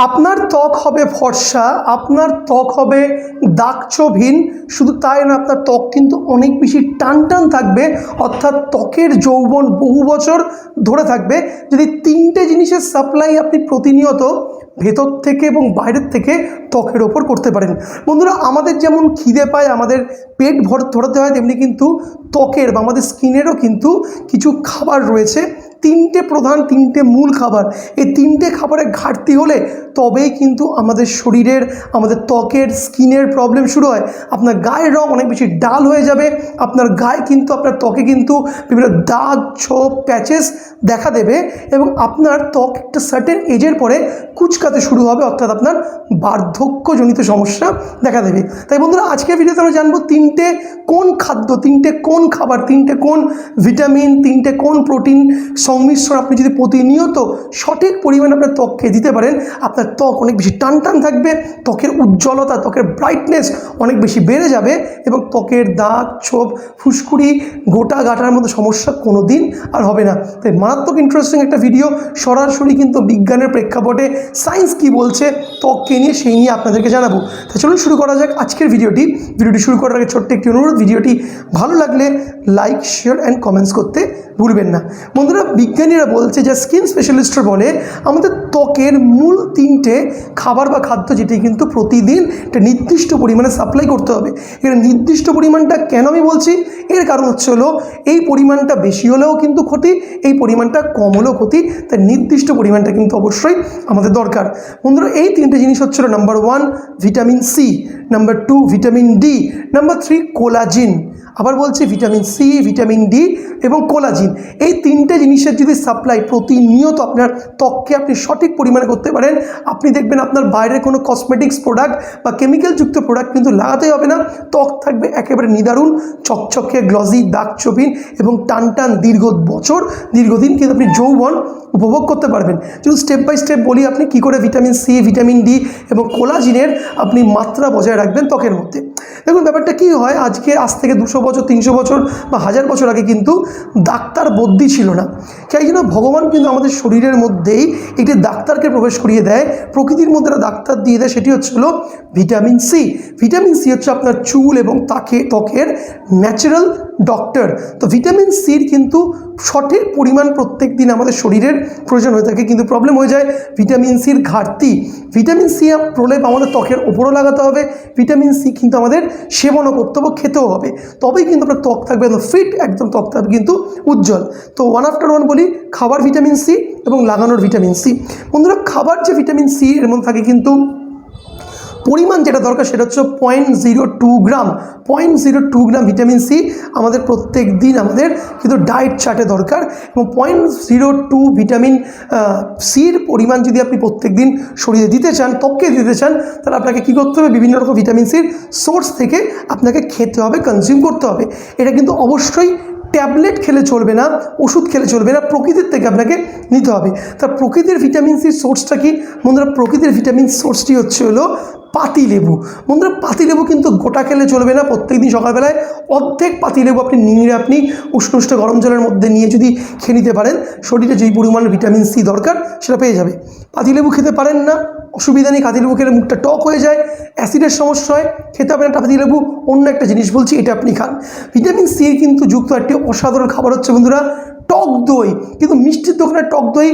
আপনার ত্বক হবে ফর্সা, আপনার ত্বক হবে দাগছোপহীন। শুধু তাই না, আপনার ত্বক কিন্তু অনেক বেশি টান টান থাকবে, অর্থাৎ ত্বকের যৌবন বহু বছর ধরে থাকবে যদি তিনটে জিনিসের সাপ্লাই আপনি প্রতিনিয়ত ভেতর থেকে এবং বাইরের থেকে ত্বকের ওপর করতে পারেন। বন্ধুরা, আমাদের যেমন খিদে পায়, আমাদের পেট ভরাতে হয়, তেমনি কিন্তু ত্বকের বা আমাদের স্কিনেরও কিন্তু কিছু খাবার রয়েছে। তিনটে মূল খাবার, এই তিনটে খাবারের ঘাটতি হলে তবেই কিন্তু আমাদের শরীরের, আমাদের ত্বকের, স্কিনের প্রবলেম শুরু হয়। আপনার গায়ের রং অনেক বেশি ডাল হয়ে যাবে, আপনার গায়ে কিন্তু, আপনার ত্বকে কিন্তু বিভিন্ন দাগ, ছোপ, প্যাচেস দেখা দেবে এবং আপনার ত্বক একটা সার্টেন এজের পরে কুচকাতে শুরু হবে, অর্থাৎ আপনার বার্ধক্যজনিত সমস্যা দেখা দেবে। তাই বন্ধুরা, আজকের ভিডিওতে আমরা জানবো তিনটে কোন খাদ্য, তিনটে কোন খাবার, তিনটে কোন ভিটামিন, তিনটে কোন প্রোটিন সংমিশ্রণ আপনি যদি প্রতিনিয়ত সঠিক পরিমাণে আপনার ত্বককে দিতে পারেন, আপনার ত্বক অনেক বেশি টান টান থাকবে, ত্বকের উজ্জ্বলতা, ত্বকের ব্রাইটনেস অনেক বেশি বেড়ে যাবে এবং ত্বকের দাগ, ছোপ, ফুসকুড়ি, গোটা গাঁটার মতো সমস্যা কোনো দিন আর হবে না। তাই মারাত্মক ইন্টারেস্টিং একটা ভিডিও, সরাসরি কিন্তু বিজ্ঞানের প্রেক্ষাপটে সায়েন্স কী বলছে ত্বককে নিয়ে, সেই নিয়ে আপনাদেরকে জানাবো। তাই চলুন শুরু করা যাক আজকের ভিডিওটি। শুরু করার আগে ছোট্ট একটি অনুরোধ, ভিডিওটি ভালো লাগলে লাইক, শেয়ার অ্যান্ড কমেন্টস করতে ভুলবেন না। বন্ধুরা, বিজ্ঞানীরা বলছে যে স্কিন স্পেশালিস্টরা বলে আমাদের ত্বকের মূল তিনটে খাবার বা খাদ্য, যেটি কিন্তু প্রতিদিন একটা নির্দিষ্ট পরিমাণে সাপ্লাই করতে হবে। এর নির্দিষ্ট পরিমাণটা কেন আমি বলছি, এর কারণ হলো এই পরিমাণটা বেশি হলেও কিন্তু ক্ষতি, এই পরিমাণটা কম হলেও ক্ষতি। তাই নির্দিষ্ট পরিমাণটা কিন্তু অবশ্যই আমাদের দরকার। বন্ধুরা, এই তিনটে জিনিস হচ্ছিল number 1 vitamin C, number 2 vitamin D, number 3 collagen. আবার বলছি, ভিটামিন সি, ভিটামিন ডি এবং কোলাজিন, এই তিনটে জিনিসের যদি সাপ্লাই প্রতিনিয়ত আপনার ত্বককে আপনি সঠিক পরিমাণে করতে পারেন, আপনি দেখবেন আপনার বাইরের কোনো কসমেটিক্স প্রোডাক্ট বা কেমিক্যালযুক্ত প্রোডাক্ট কিন্তু লাগাতেই হবে না। ত্বক থাকবে একেবারে নিদারুণ, চকচকে, গ্লসি, দাগছোপহীন এবং টান টান দীর্ঘদিন কিন্তু আপনি যৌবন উপভোগ করতে পারবেন। যদি স্টেপ বাই স্টেপ বলি আপনি কী করে ভিটামিন সি, ভিটামিন ডি এবং কোলাজিনের আপনি মাত্রা বজায় রাখবেন ত্বকের মধ্যে। দেখুন, ব্যাপারটা কী হয়, আজ থেকে 200 বছর, 300 বছর বা 1000 বছর আগে কিন্তু ডাক্তার বদ্যি ছিল না। সেই জন্য ভগবান কিন্তু আমাদের শরীরের মধ্যেই একটি ডাক্তারকে প্রবেশ করিয়ে দেয়, প্রকৃতির মধ্যে একটা ডাক্তার দিয়ে দেয়, সেটি হচ্ছিল ভিটামিন সি। ভিটামিন সি হচ্ছে আপনার চুল এবং ত্বকের ন্যাচারাল ডক্টর। তো ভিটামিন সির কিন্তু সঠিক পরিমাণ প্রত্যেক দিন আমাদের শরীরের প্রয়োজন হয়ে থাকে, কিন্তু প্রবলেম হয়ে যায় ভিটামিন সির ঘাটতি। ভিটামিন সি প্রলেপ আমাদের ত্বকের ওপরও লাগাতে হবে, ভিটামিন সি কিন্তু আমাদের সেবনও করতে হবে, খেতেও হবে, তবেই কিন্তু আপনার ত্বক থাকবে একদম ফিট, একদম ত্বক থাকবে কিন্তু উজ্জ্বল। তো ওয়ান আফটার ওয়ান বলি, খাবার ভিটামিন সি এবং লাগানোর ভিটামিন সি। বন্ধুরা, খাবার যে ভিটামিন সি এর মধ্যে থাকে কিন্তু পরিমাণ যেটা দরকার সেটা হচ্ছে 0.02 গ্রাম। 0.02 গ্রাম ভিটামিন সি আমাদের প্রত্যেক দিন আমাদের কিন্তু ডায়েট চার্টে দরকার। এবং 0.02 ভিটামিন সির পরিমাণ যদি আপনি প্রত্যেক দিন শরীরে দিতে চান, ত্বককে দিতে চান, তাহলে আপনাকে কী করতে হবে, বিভিন্ন রকম ভিটামিন সির সোর্স থেকে আপনাকে খেতে হবে, কনজিউম করতে হবে। এটা কিন্তু অবশ্যই ট্যাবলেট খেলে চলবে না, ওষুধ খেলে চলবে না, প্রকৃতির থেকে আপনাকে নিতে হবে। তার প্রকৃতির ভিটামিন সির সোর্সটা কি বন্ধুরা? প্রকৃতির ভিটামিন সোর্সটি হলো পাতিলেবু। বন্ধুরা, পাতিলেবু কিন্তু গোটা খেলে চলবে না, প্রত্যেকদিন সকালবেলায় অর্ধেক পাতিলেবু আপনি নিংড়ে আপনি উষ্ণ গরম জলের মধ্যে নিয়ে যদি খেয়ে নিতে পারেন, শরীরে যেই পরিমাণের ভিটামিন সি দরকার সেটা পেয়ে যাবে। পাতিলেবু খেতে পারেন না, অসুবিধা নেই, পাতিলেবু খেলে মুখটা টক হয়ে যায়, অ্যাসিডের সমস্যা হয়, খেতে হবে না পাতিলেবু। অন্য একটা জিনিস বলছি, এটা আপনি খান। ভিটামিন সি কিন্তু যুক্ত একটি অসাধারণ খাবার হচ্ছে বন্ধুরা টক দই। কিন্তু মিষ্টির দোকানের টক দই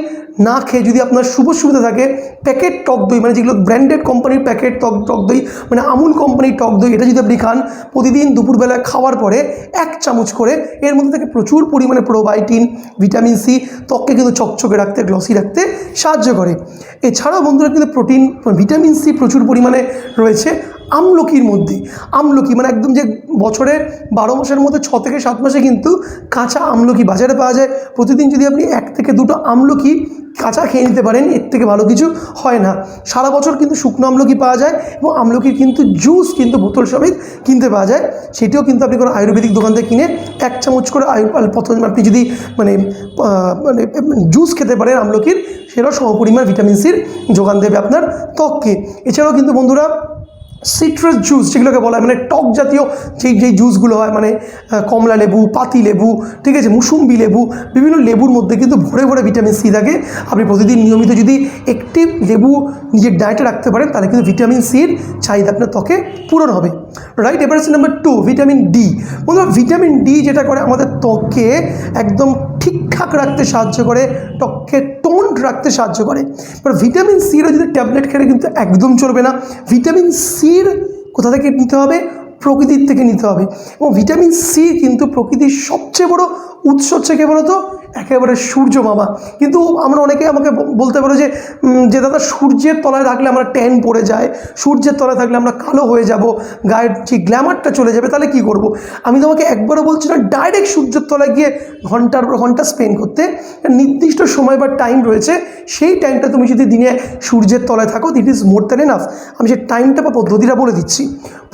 না খেয়ে যদি আপনার সুবিধা থাকে প্যাকেট টক দই, মানে যেগুলো ব্র্যান্ডেড কোম্পানির প্যাকেট টক দই, মানে আমুল কোম্পানির টক দই, এটা যদি আপনি খান প্রতিদিন দুপুরবেলায় খাওয়ার পরে 1 চামচ করে, এর মধ্যে থেকে প্রচুর পরিমাণে প্রোবায়োটিন, ভিটামিন সি ত্বককে কিন্তু চকচকে রাখতে, গ্লসি রাখতে সাহায্য করে। এছাড়াও বন্ধুরা কিন্তু ভিটামিন সি প্রচুর পরিমাণে রয়েছে আমলকির মধ্যে। আমলকি মানে একদম যে বছরে 12 মাসের মধ্যে 6 থেকে 7 মাসে কিন্তু কাঁচা আমলকি বাজারে পাওয়া যায়। প্রতিদিন যদি আপনি 1 থেকে 2টো আমলকি কাঁচা খেয়ে নিতে পারেন, এর থেকে ভালো কিছু হয় না। সারা বছর কিন্তু শুকনো আমলকি পাওয়া যায় এবং আমলকির কিন্তু জুস কিন্তু বোতল সমেত কিনতে পাওয়া যায়। সেটিও কিন্তু আপনি কোনো আয়ুর্বেদিক দোকান থেকে কিনে 1 চামচ করে প্রথমে আপনি যদি মানে জুস খেতে পারেন আমলকির, সেটাও সমপরিমাণ ভিটামিন সির যোগান দেবে আপনার ত্বককে। এছাড়াও কিন্তু বন্ধুরা সিট্রাস জুস যেগুলোকে বলা হয়, মানে টক জাতীয় যেই জুসগুলো হয়, মানে কমলা লেবু, পাতি লেবু, ঠিক আছে, মুসুম্বি লেবু, বিভিন্ন লেবুর মধ্যে কিন্তু ভরে ভরে ভিটামিন সি থাকে। আপনি প্রতিদিন নিয়মিত যদি একটি লেবু নিজের ডায়েটে রাখতে পারেন তাহলে কিন্তু ভিটামিন সির চাহিদা আপনার ত্বকে পূরণ হবে, রাইট। এবার হচ্ছে নাম্বার 2, ভিটামিন ডি। বন্ধুরা, ভিটামিন ডি যেটা করে আমাদের ত্বককে একদম ঠিকঠাক রাখতে সাহায্য করে, ত্বককে টোন্ড রাখতে সাহায্য করে। এবার ভিটামিন সিরও যদি ট্যাবলেট খেলে কিন্তু একদম চলবে না। ভিটামিন সির কোথা থেকে নিতে হবে? প্রকৃতির থেকে নিতে হবে। এবং ভিটামিন সি কিন্তু প্রকৃতির সবচেয়ে বড় উৎস হচ্ছে কে বলতো? একেবারে সূর্য মামা। কিন্তু আমরা অনেকে আমাকে বলতে পারো যে দাদা সূর্যের তলায় থাকলে আমরা ট্যান পড়ে যায়, সূর্যের তলায় থাকলে আমরা কালো হয়ে যাব, গায়ের যে গ্ল্যামারটা চলে যাবে, তাহলে কি করব? আমি তোমাকে একবারও বলছি না ডাইরেক্ট সূর্যের তলায় গিয়ে ঘন্টার পর ঘন্টা স্পেন্ড করতে। নির্দিষ্ট সময় বা টাইম রয়েছে, সেই টাইমটা তুমি যদি দিনে সূর্যের তলায় থাকো, it is more than enough. আমি সেই টাইমটা বা পদ্ধতিটা বলে দিচ্ছি।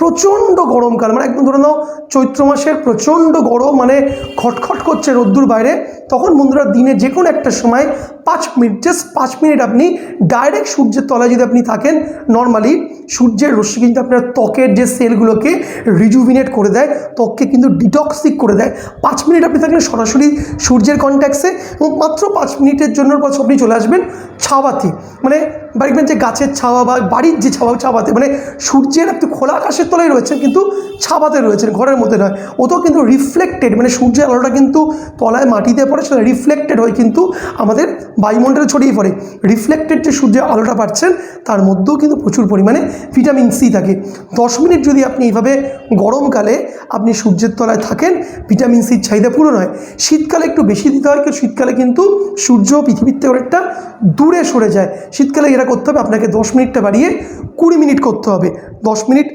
প্রচণ্ড গরমকাল, মানে একদম ধরে নাও চৈত্র মাসের প্রচণ্ড গরম, মানে খটখট করছে রোদ্দুর বাইরে, তখন বন্ধুরা দিনে যে কোনো একটা সময় 5 মিনিট, জাস্ট 5 মিনিট আপনি ডাইরেক্ট সূর্যের তলায় যদি আপনি থাকেন, নর্মালি সূর্যের রশ্মি কিন্তু আপনার ত্বকের যে সেলগুলোকে রিজুভিনেট করে দেয়, ত্বককে কিন্তু ডিটক্সিক করে দেয়। 5 মিনিট আপনি থাকলেন সরাসরি সূর্যের কন্ট্যাক্টসে, এবং মাত্র 5 মিনিটের জন্য পর আপনি চলে আসবেন ছাওয়াতে, মানে দেখবেন যে গাছের ছাওয়া বা বাড়ির যে ছাওয়াতে, মানে সূর্যের একটু খোলা আকাশের তলায় রয়েছেন কিন্তু ছাওয়াতে রয়েছেন, ঘরের মধ্যে নয়। ওতেও কিন্তু রিফ্লেক্টেড, মানে সূর্যের আলোটা কিন্তু তলায় মাটিতে পড়ে, সেটা রিফ্লেক্টেড হয়ে কিন্তু আমাদের বায়ুমণ্ডলে ছড়িয়ে পড়ে। রিফ্লেক্টেড যে সূর্যের আলোটা পাচ্ছেন তার মধ্যেও কিন্তু প্রচুর পরিমাণে ভিটামিন সি থাকে। 10 মিনিট যদি আপনি এইভাবে গরমকালে আপনি সূর্যের তলায় থাকেন, ভিটামিন সির চাহিদা পূরণ হয়। শীতকালে একটু বেশি দিতে হয়, কারণ শীতকালে কিন্তু সূর্য পৃথিবীর থেকে অনেকটা দূরে সরে যায়। শীতকালে এরা করতে হবে আপনাকে 10 মিনিটটা বাড়িয়ে 20 মিনিট করতে হবে। 10 মিনিট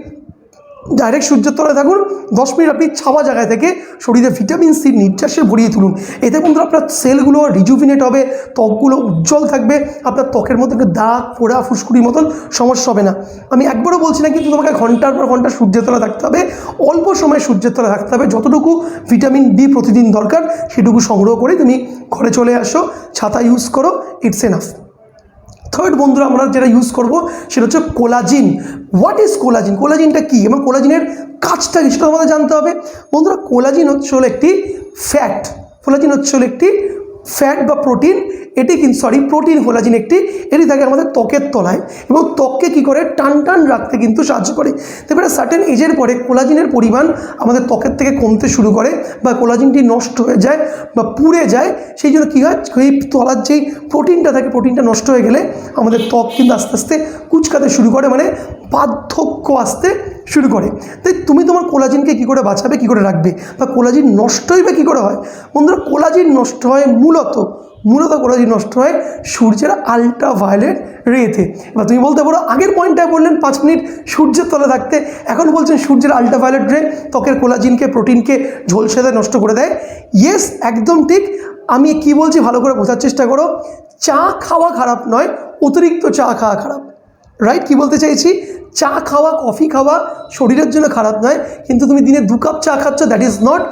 ডাইরেক্ট সূর্যের তলায় থাকুন, 10 মিনিট আপনি ছাওয়া জায়গায় থেকে শরীরে ভিটামিন সির নির্যাসে ভরিয়ে তুলুন। এতে কিন্তু আপনার সেলগুলো রিজুভিনেট হবে, ত্বকগুলো উজ্জ্বল থাকবে, আপনার ত্বকের মধ্যে একটু দাগ, ফোড়া, ফুসকুড়ির মতন সমস্যা হবে না। আমি একবারও বলছি না কিন্তু তোমাকে ঘন্টার পর ঘন্টা সূর্যের তলায় থাকতে হবে, অল্প সময় সূর্যের তলায় থাকতে হবে। যতটুকু ভিটামিন ডি প্রতিদিন দরকার সেটুকু সংগ্রহ করে তুমি ঘরে চলে আসো, ছাতা ইউজ করো, ইটস এনাফ। থার্ড বন্ধুরা, আমরা যেটা ইউজ করব সেটা হচ্ছে কোলাজিন। What is collagen? কোলাজিনটা কী এবং কোলাজিনের কাজটা কি সেটা আমাদের জানতে হবে। বন্ধুরা, কোলাজিন হচ্ছে হলো একটি ফ্যাট, কোলাজিন হচ্ছে হলো একটি ফ্যাট বা প্রোটিন, এটি কিন্তু প্রোটিন কোলাজিন একটি, এটি থাকে আমাদের ত্বকের তলায় এবং ত্বককে কী করে টান টান রাখতে কিন্তু সাহায্য করে। তবে সার্টেন এজের পরে কোলাজিনের পরিমাণ আমাদের ত্বকের থেকে কমতে শুরু করে বা কোলাজিনটি নষ্ট হয়ে যায় বা পুড়ে যায়। সেই জন্য কী হয়, এই তলার যেই প্রোটিনটা থাকে, প্রোটিনটা নষ্ট হয়ে গেলে আমাদের ত্বক কিন্তু আস্তে আস্তে কুচকাতে শুরু করে, মানে পার্থক্য আসতে শুরু করে। তাই তুমি তোমার কোলাজিনকে কী করে বাঁচাবে, কী করে রাখবে, বা কোলাজিন নষ্টই বা কী করে হয়? বন্ধুরা, কোলাজিন নষ্ট হয় মূলত কোলাজিন নষ্ট হয় সূর্যের আল্ট্রাভায়োলেট রেতে। এবার তুমি বলতে পারো আগের পয়েন্টটায় বললেন 5 মিনিট সূর্যের তলে থাকতে, এখন বলছেন সূর্যের আল্ট্রাভায়োলেট রে ত্বকের কোলাজিনকে, প্রোটিনকে ঝলসে দেয়, নষ্ট করে দেয়। ইয়েস, একদম ঠিক। আমি কি বলছি ভালো করে বোঝার চেষ্টা করো। চা খাওয়া খারাপ নয়, অতিরিক্ত চা খাওয়া খারাপ, রাইট? কি বলতে চাইছি, চা খাওয়া, কফি খাওয়া শরীরের জন্য খারাপ নয়, কিন্তু তুমি দিনে 2 কাপ চা খাচ্ছ, দ্যাট ইজ নট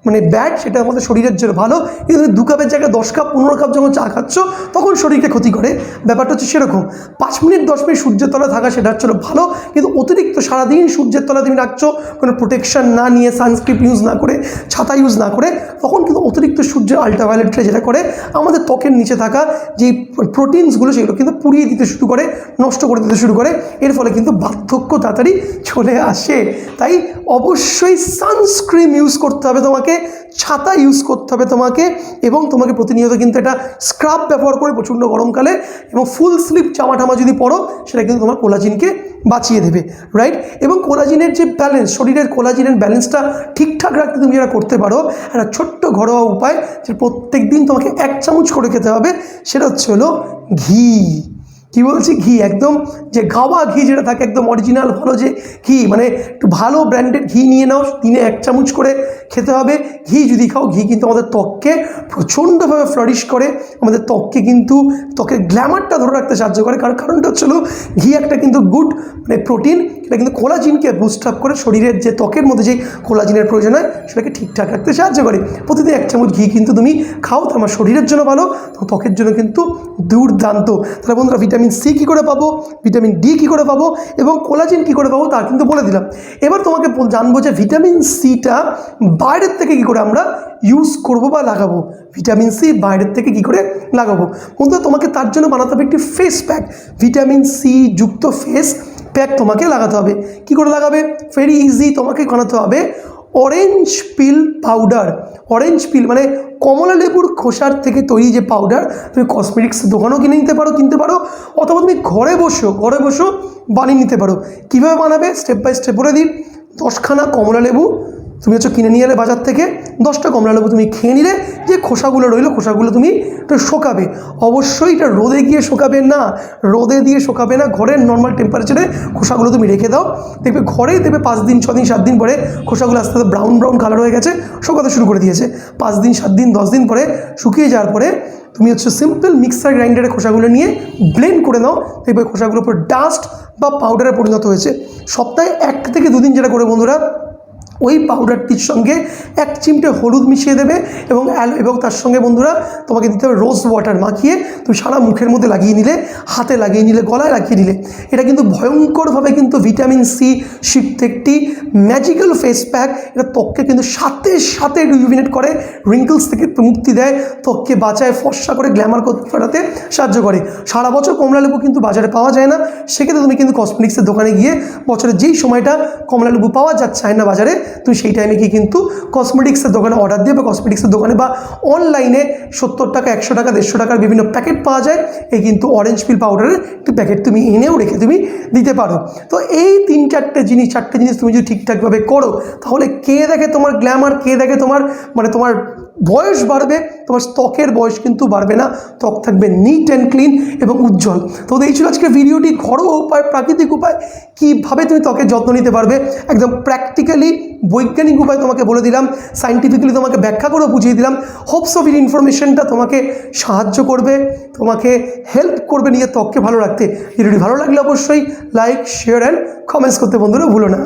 মানে ব্যাড, সেটা আমাদের শরীরের জন্য ভালো। কিন্তু 2 কাপের জায়গায় 10 কাপ 15 কাপ যখন চা খাচ্ছ তখন শরীরকে ক্ষতি করে। ব্যাপারটা হচ্ছে সেরকম। 5 মিনিট 10 মিনিট সূর্যের তলায় থাকা সেটা হচ্ছিল ভালো, কিন্তু অতিরিক্ত সারাদিন সূর্যের তলায় তুমি রাখছো কোনো প্রোটেকশন না নিয়ে, সানস্ক্রিন ইউজ না করে, ছাতা ইউজ না করে, তখন কিন্তু অতিরিক্ত সূর্যের আল্ট্রাভায়োলেট রে যেটা করে আমাদের ত্বকের নিচে থাকা যেই প্রোটিনসগুলো সেগুলো কিন্তু পুড়িয়ে দিতে শুরু করে, নষ্ট করে দিতে শুরু করে। এর ফলে কিন্তু বার্ধক্য তাড়াতাড়ি চলে আসে। তাই অবশ্যই সানস্ক্রিন ইউজ করতে হবে তোমাকে, ছাতা ইউজ করতে হবে তোমাকে, এবং তোমাকে প্রতিনিয়ত কিন্তু একটা স্ক্রাব ব্যবহার করে প্রচণ্ড গরমকালে, এবং ফুল স্লিভ জামা টামা যদি পরো সেটা কিন্তু তোমার কোলাজিনকে বাঁচিয়ে দেবে, রাইট? এবং কোলাজিনের যে ব্যালেন্স, শরীরের কোলাজিনের ব্যালেন্সটা ঠিকঠাক রাখতে তুমি যেটা করতে পারো, একটা ছোট্ট ঘরোয়া উপায়, যে প্রত্যেক দিন তোমাকে 1 চামচ করে খেতে হবে, সেটা হচ্ছে হলো ঘি। কী বলছি, ঘি, একদম যে গাওয়া ঘি যেটা থাকে, একদম অরিজিনাল ভালো যে ঘি, মানে একটু ভালো ব্র্যান্ডেড ঘি নিয়ে নাও, দিনে 1 চামচ করে খেতে হবে। ঘি যদি খাও, ঘি কিন্তু আমাদের ত্বককে প্রচণ্ডভাবে ফ্লারিশ করে, আমাদের ত্বককে কিন্তু ত্বকের গ্ল্যামারটা ধরে রাখতে সাহায্য করে। কারণটা হচ্ছিল ঘি একটা কিন্তু গুড মানে প্রোটিন, এটা কিন্তু কোলাজিনকে বুস্ট আপ করে, শরীরের যে ত্বকের মধ্যে যে কোলাজিনের প্রয়োজন হয় সেটাকে ঠিকঠাক রাখতে সাহায্য করে। প্রতিদিন 1 চামচ ঘি কিন্তু তুমি খাও, তো আমার শরীরের জন্য ভালো, তো ত্বকের জন্য কিন্তু দুর্দান্ত। তাহলে বন্ধুরা, ভিটামিন ভিটামিন সি কী করে পাবো, ভিটামিন ডি কী করে পাবো এবং কোলাজেন কী করে পাবো তা কিন্তু বলে দিলাম। এবার তোমাকে জানবো যে ভিটামিন সিটা বাইরের থেকে কী করে আমরা ইউজ করবো বা লাগাবো, ভিটামিন সি বাইরের থেকে কী করে লাগাবো। বন্ধুরা তোমাকে তার জন্য বানাতে হবে একটি ফেস প্যাক, ভিটামিন সি যুক্ত ফেস প্যাক তোমাকে লাগাতে হবে। কী করে লাগাবে, ভেরি ইজি, তোমাকে বানাতে হবে অরেঞ্জ পিল পাউডার। অরেঞ্জ পিল মানে কমলা লেবুর খোসার থেকে তৈরি যে পাউডার, তুমি কসমেটিক্স দোকানেও কিনতে পারো অথবা তুমি ঘরে বসেও বানিয়ে নিতে পারো। কীভাবে বানাবে স্টেপ বাই স্টেপ বলে দিই। 10খানা কমলা লেবু তুমি কিনে নিয়ে এলে বাজার থেকে, 10টা কমলা লেবু তুমি খেয়ে নিলে, যে খোসাগুলো রইলো খোসাগুলো তুমি একটু শোকাবে। অবশ্যই এটা রোদে গিয়ে শোকাবে না, ঘরের নর্মাল টেম্পারেচারে খোসাগুলো তুমি রেখে দাও, দেখবে ঘরেই দেখবে 5 দিন 6 দিন 7 দিন পরে খোসাগুলো আস্তে আস্তে ব্রাউন কালার হয়ে গেছে, শোকাতে শুরু করে দিয়েছে। 5 দিন 7 দিন 10 দিন পরে শুকিয়ে যাওয়ার পরে তুমি সিম্পল মিক্সার গ্রাইন্ডারে খোসাগুলো নিয়ে ব্লেন্ড করে নাও, দেখবে খোসাগুলো পুরো ডাস্ট বা পাউডারে পরিণত হয়েছে। সপ্তাহে 1 থেকে 2 দিন যেটা করে বন্ধুরা, ওই পাউডারটির সঙ্গে 1 চিমটে হলুদ মিশিয়ে দেবে এবং তার সঙ্গে বন্ধুরা তোমাকে দিতে হবে রোজ ওয়াটার মাখিয়ে তুমি সারা মুখের মধ্যে লাগিয়ে নিলে, হাতে লাগিয়ে নিলে, গলায় লাগিয়ে নিলে। এটা কিন্তু ভয়ঙ্করভাবে কিন্তু ভিটামিন সি শিফট একটি ম্যাজিক্যাল ফেস প্যাক। এটা ত্বককে কিন্তু সাথে রিজুভিনেট করে, রিঙ্কলস থেকে মুক্তি দেয়, ত্বককে বাঁচায়, ফর্সা করে গ্ল্যামার করাতে সাহায্য করে। সারা বছর কমলা লেবু কিন্তু বাজারে পাওয়া যায় না, সেক্ষেত্রে তুমি কিন্তু কসমেটিক্সের দোকানে গিয়ে বছরের যেই সময়টা কমলা লেবু পাওয়া যাচ্ছে না বাজারে, তুমি সেই টাইমে গিয়ে কিন্তু কসমেটিক্সের দোকানে অর্ডার দিয়ে বা কসমেটিক্সের দোকানে বা অনলাইনে 70 টাকা 100 টাকা 150 টাকার বিভিন্ন প্যাকেট পাওয়া যায়। এই কিন্তু অরেঞ্জ পিল পাউডারের একটি প্যাকেট তুমি এনেও রেখে তুমি দিতে পারো। তো এই 4টে জিনিস তুমি যদি ঠিকঠাকভাবে করো, তাহলে কে দেখে তোমার গ্ল্যামার, কে দেখে তোমার তোমার বয়স বাড়বে, তোমার ত্বকের বয়স কিন্তু বাড়বে না, ত্বক থাকবে নিট অ্যান্ড ক্লিন এবং উজ্জ্বল। তো এই ছিল আজকের ভিডিওটি, ঘরোয়া উপায়, প্রাকৃতিক উপায় কীভাবে তুমি ত্বকের যত্ন নিতে পারবে, একদম প্র্যাকটিক্যালি বৈজ্ঞানিক উপায় তোমাকে বলে দিলাম, সাইন্টিফিক্যালি তোমাকে ব্যাখ্যা করে বুঝিয়ে দিলাম। হোপস অফ ইনফরমেশনটা তোমাকে সাহায্য করবে, তোমাকে হেল্প করবে নিজের ত্বককে ভালো রাখতে। ভিডিওটি ভালো লাগলে অবশ্যই লাইক, শেয়ার অ্যান্ড কমেন্টস করতে বন্ধুরা ভুলো না।